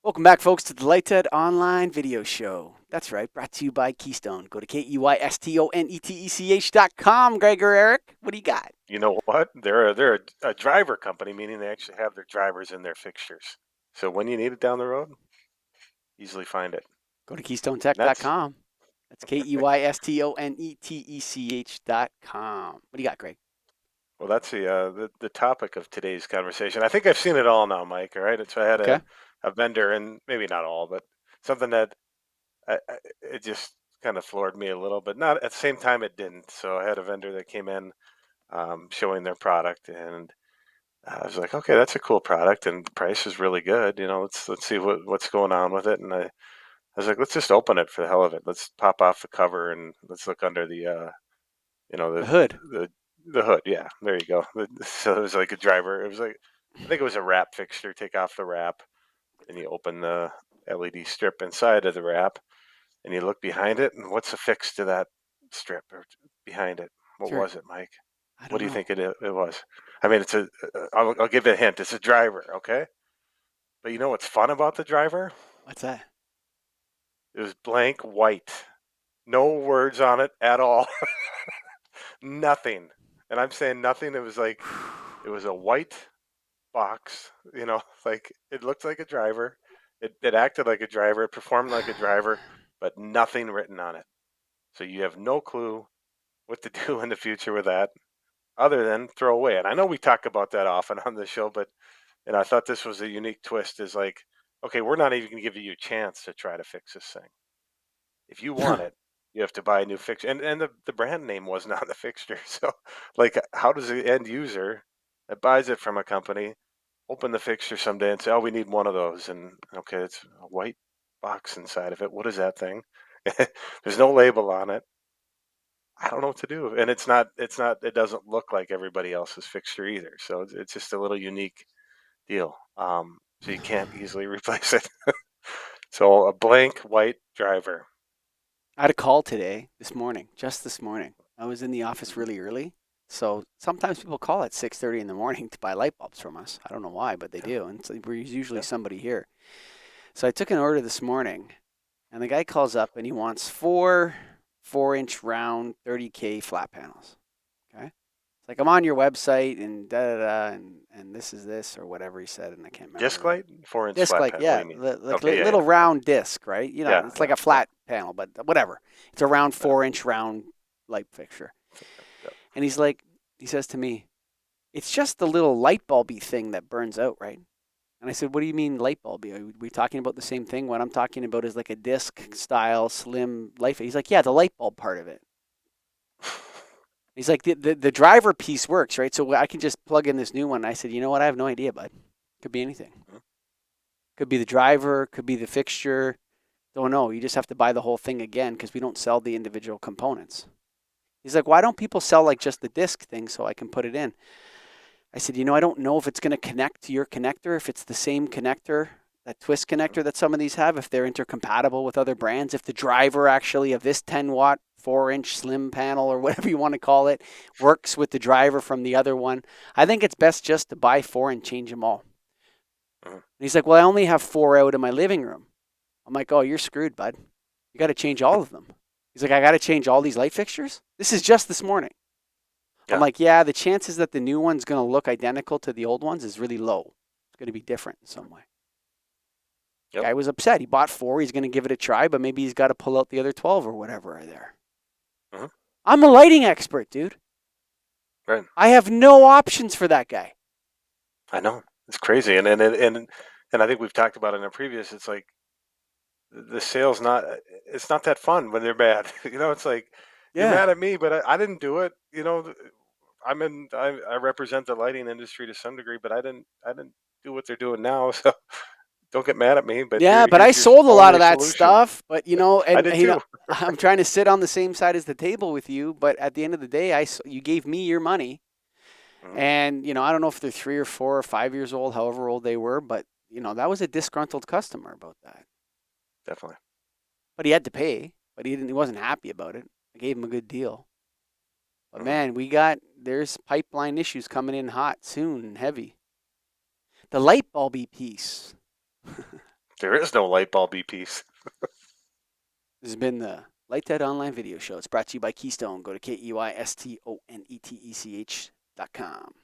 Welcome back, folks, to the Lighthead Online Video Show. That's right, brought to you by Keystone. Go to KEYSTONETECH.com. Greg or Eric, what do you got? You know what? They're a driver company, meaning they actually have their drivers in their fixtures. So when you need it down the road, easily find it. Go to That's KeystoneTech.com. That's KEYSTONETECH.com. What do you got, Greg? well, that's the topic of today's conversation. I think I've seen it all now, Mike. All right, so I had Okay. a vendor, and maybe not all, but something that it just kind of floored me a little, but not at the same time it didn't. So I had a vendor that came in showing their product, and I was like, okay, that's a cool product, and the price is really good. Let's see what's going on with it. And I was like, let's just open it for the hell of it. Let's pop off the cover and let's look under the you know, The hood. the the hood. Yeah, there you go. So it was like a driver. It was like I think it was a wrap fixture. Take off the wrap, and you open the LED strip inside of the wrap, and you look behind it, and what's affixed to that strip or behind it? What Sure. was it, Mike? I What don't do you know. think it was? I mean, I'll give you a hint. It's a driver, okay? But you know what's fun about the driver? What's that? It was blank white. No words on it at all. Nothing. And I'm saying nothing. It was a white box, like it looked like a driver. It acted like a driver, it performed like a driver, but nothing written on it. So you have no clue what to do in the future with that other than throw away. And I know we talk about that often on the show, but and I thought this was a unique twist is like, okay, we're not even going to give you a chance to try to fix this thing. If you want it, you have to buy a new fixture. And the brand name wasn't on the fixture. So, like, how does the end user that buys it from a company open the fixture someday and say, oh, we need one of those? And okay, it's a white box inside of it. What is that thing? There's no label on it. I don't know what to do. And it doesn't look like everybody else's fixture either. So it's just a little unique deal. So you can't easily replace it. So a blank white driver. I had a call today, this morning, just this morning. I was in the office really early. So sometimes people call at 6:30 in the morning to buy light bulbs from us. I don't know why, but they Yeah, do. And so there's usually yeah. somebody here. So I took an order this morning, and the guy calls up and he wants four 4-inch round 30K flat panels. Okay. It's like, I'm on your website and da da da, and this is this or whatever he said, and I can't remember. Disc light, 4 inch Disc flat like, panel. What do yeah, you mean? like Okay, yeah, little yeah, round disc, right? yeah, It's like yeah, a yeah, flat panel, but whatever. It's a round yeah, 4-inch round light fixture. yeah. And he says to me, it's just the little light bulby thing that burns out, right? And I said, what do you mean light bulby? Are we talking about the same thing? What I'm talking about is like a disc style slim light. He's like, yeah, the light bulb part of it. He's like, the driver piece works, right? So I can just plug in this new one. And I said, you know what? I have no idea, bud. Could be anything. Could be the driver, could be the fixture. Don't know. You just have to buy the whole thing again because we don't sell the individual components. He's like, why don't people sell like just the disc thing so I can put it in? I said, I don't know if it's going to connect to your connector, if it's the same connector, that twist connector that some of these have, if they're intercompatible with other brands, if the driver actually of this 10-watt 4-inch slim panel or whatever you want to call it works with the driver from the other one. I think it's best just to buy four and change them all. Mhm. And he's like, well, I only have four out in my living room. I'm like, oh, you're screwed, bud. You got to change all of them. He's like, I got to change all these light fixtures? This is just this morning. I'm Yeah, like, yeah, the chances that the new one's going to look identical to the old ones is really low. It's going to be different in some way. yep. Guy was upset. He bought four. He's going to give it a try, but maybe he's got to pull out the other 12 or whatever are there. Hmm. I'm a lighting expert, dude. Right. I have no options for that guy. I know it's crazy, and I think we've talked about it in a previous. It's like the sales not. It's not that fun when they're mad. It's like you're Yeah. mad at me, but I didn't do it. I represent the lighting industry to some degree, but I didn't do what they're doing now. So don't get mad at me. But Yeah, but I here's your sold a lot only of that solution. stuff. But, I did too. I'm trying to sit on the same side as the table with you. But at the end of the day, you gave me your money. Mhm. And, I don't know if they're 3 or 4 or 5 years old, however old they were, but, that was a disgruntled customer about that. Definitely. But he had to pay, but he wasn't happy about it. I gave him a good deal. But Hmm. man, there's pipeline issues coming in hot soon and heavy. The light bulby piece. There is no light bulby piece. This has been the Light That Online Video Show. It's brought to you by Keystone. Go to KEYSTONETECH.com.